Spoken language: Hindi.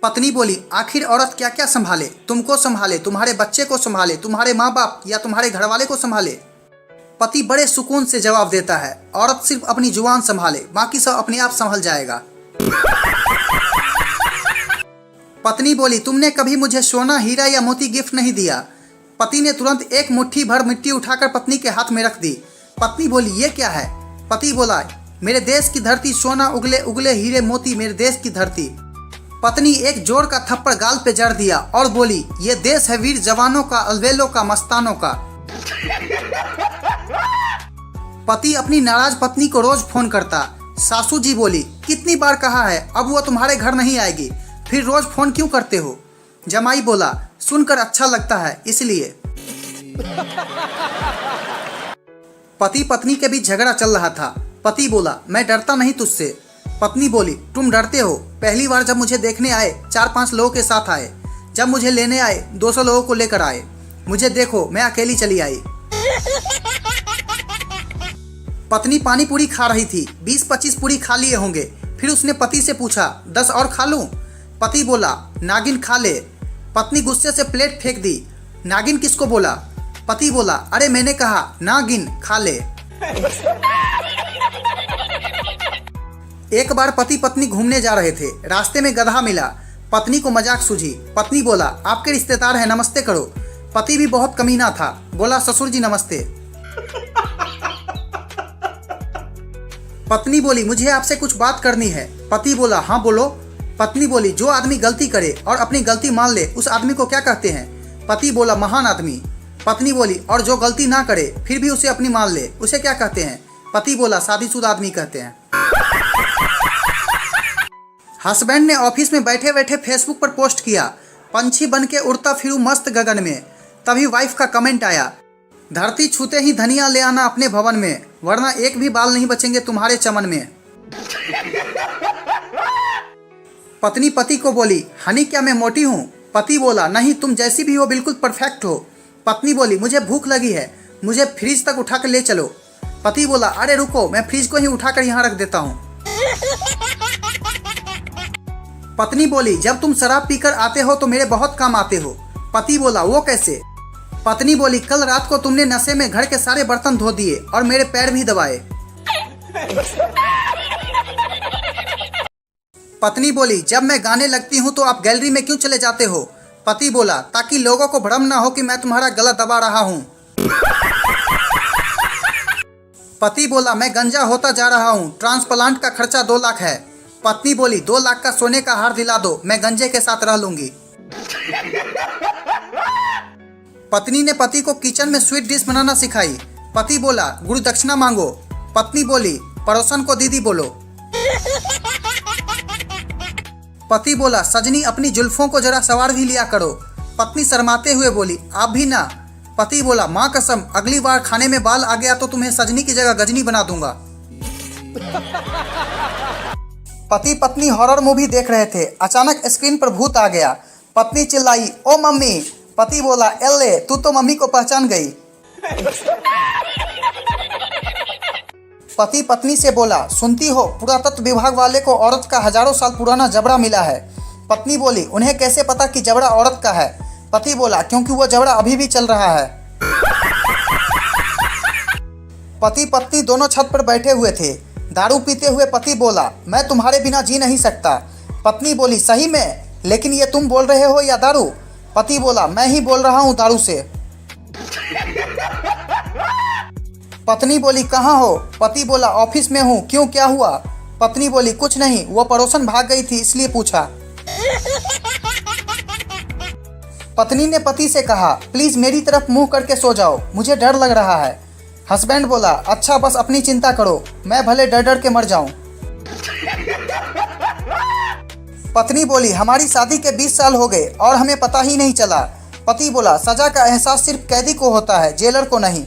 पत्नी बोली, आखिर औरत क्या क्या संभाले? तुमको संभाले, तुम्हारे बच्चे को संभाले, तुम्हारे माँ बाप या तुम्हारे घरवाले को संभाले? पति बड़े सुकून से जवाब देता है, औरत सिर्फ अपनी जुबान संभाले, बाकी सब अपने आप संभल जाएगा। पत्नी बोली, तुमने कभी मुझे सोना, हीरा या मोती गिफ्ट नहीं दिया। पति ने तुरंत एक मुट्ठी भर मिट्टी उठाकर पत्नी के हाथ में रख दी। पत्नी बोली, ये क्या है? पति बोला, मेरे देश की धरती, सोना उगले उगले हीरे मोती, मेरे देश की धरती। पत्नी एक जोर का थप्पड़ गाल पे जड़ दिया और बोली, ये देश है वीर जवानों का, अलबेलों का, मस्तानों का। पति अपनी नाराज पत्नी को रोज फोन करता। सासू जी बोली, कितनी बार कहा है, अब वो तुम्हारे घर नहीं आएगी, फिर रोज फोन क्यों करते हो? जमाई बोला, सुनकर अच्छा लगता है इसलिए। पति पत्नी के बीच झगड़ा चल रहा था। पति बोला, मैं डरता नहीं तुझसे। पत्नी बोली, तुम डरते हो? पहली बार जब मुझे देखने आए 4-5 लोगों के साथ आए, जब मुझे लेने आए 200 लोगों को लेकर आए, मुझे देखो मैं अकेली चली आई। पत्नी पानी पूरी खा रही थी, 20-25 पूरी खा लिए होंगे। फिर उसने पति से पूछा, 10 और खा लूं? पति बोला, नागिन खा ले। पत्नी गुस्से से प्लेट फेंक दी। नागिन किसको बोला? पति बोला, अरे मैंने कहा नागिन खा ले। एक बार पति पत्नी घूमने जा रहे थे, रास्ते में गधा मिला। पत्नी को मजाक सूझी। पत्नी बोला, आपके रिश्तेदार हैं, नमस्ते करो। पति भी बहुत कमीना था, बोला, ससुर जी नमस्ते। पत्नी बोली, मुझे आपसे कुछ बात करनी है। पति बोला, हाँ बोलो। पत्नी बोली, जो आदमी गलती करे और अपनी गलती मान ले, उस आदमी को क्या कहते हैं? पति बोला, महान आदमी। पत्नी बोली, और जो गलती ना करे फिर भी उसे अपनी मान ले, उसे क्या कहते हैं? पति बोला, शादीशुदा आदमी कहते हैं। हस्बैंड ने ऑफिस में बैठे बैठे फेसबुक पर पोस्ट किया, पंछी बन के उड़ता फिरूं मस्त गगन में। तभी वाइफ का कमेंट आया, धरती छूते ही धनिया ले आना अपने भवन में, वरना एक भी बाल नहीं बचेंगे तुम्हारे चमन में। पत्नी पति को बोली, हनी क्या मैं मोटी हूँ? पति बोला, नहीं, तुम जैसी भी हो बिल्कुल परफेक्ट हो। पत्नी बोली, मुझे भूख लगी है, मुझे फ्रिज तक उठाकर ले चलो। पति बोला, अरे रुको, मैं फ्रिज को ही उठाकर यहाँ रख देता हूँ। पत्नी बोली, जब तुम शराब पीकर आते हो तो मेरे बहुत काम आते हो। पति बोला, वो कैसे? पत्नी बोली, कल रात को तुमने नशे में घर के सारे बर्तन धो दिए और मेरे पैर भी दबाए। पत्नी बोली, जब मैं गाने लगती हूँ तो आप गैलरी में क्यों चले जाते हो? पति बोला, ताकि लोगों को भ्रम ना हो कि मैं तुम्हारा गला दबा रहा हूँ। पति बोला, मैं गंजा होता जा रहा हूँ, ट्रांसप्लांट का खर्चा 2 लाख है। पत्नी बोली, 2 लाख का सोने का हार दिला दो, मैं गंजे के साथ रह लूंगी। पत्नी ने पति को किचन में स्वीट डिश बनाना सिखाई। पति बोला, गुरु दक्षिणा मांगो। पत्नी बोली, पड़ोसन को दीदी बोलो। पति बोला, सजनी अपनी जुल्फों को जरा सवार भी लिया करो। पत्नी शर्माते हुए बोली, आप भी ना। पति बोला, माँ कसम, अगली बार खाने में बाल आ गया तो तुम्हें सजनी की जगह गजनी बना दूंगा। पति पत्नी हॉरर मूवी देख रहे थे, अचानक स्क्रीन पर भूत आ गया। पत्नी चिल्लाई, ओ मम्मी। पति बोला, एल्ले, तू तो मम्मी को पहचान गई। पति पत्नी से बोला, सुनती हो, पुरातत्व विभाग वाले को औरत का हजारों साल पुराना जबड़ा मिला है। पत्नी बोली, उन्हें कैसे पता कि जबड़ा औरत का है? पति बोला, क्योंकि वो जबड़ा अभी भी चल रहा है। पति पत्नी दोनों छत पर बैठे हुए थे। दारू पीते हुए पति बोला, मैं तुम्हारे बिना जी नहीं सकता। पत्नी बोली, सही में? लेकिन ये तुम बोल रहे हो या दारू? पति बोला, मैं ही बोल रहा हूँ दारू से। पत्नी बोली, कहाँ हो? पति बोला, ऑफिस में हूँ, क्यों, क्या हुआ? पत्नी बोली, कुछ नहीं, वो पड़ोसन भाग गई थी इसलिए पूछा। पत्नी ने पति से कहा, प्लीज मेरी तरफ मुंह करके सो जाओ, मुझे डर लग रहा है। हस्बैंड बोला, अच्छा बस अपनी चिंता करो, मैं भले डर डर के मर जाऊं। पत्नी बोली, हमारी शादी के 20 साल हो गए और हमें पता ही नहीं चला। पति बोला, सजा का एहसास सिर्फ कैदी को होता है, जेलर को नहीं।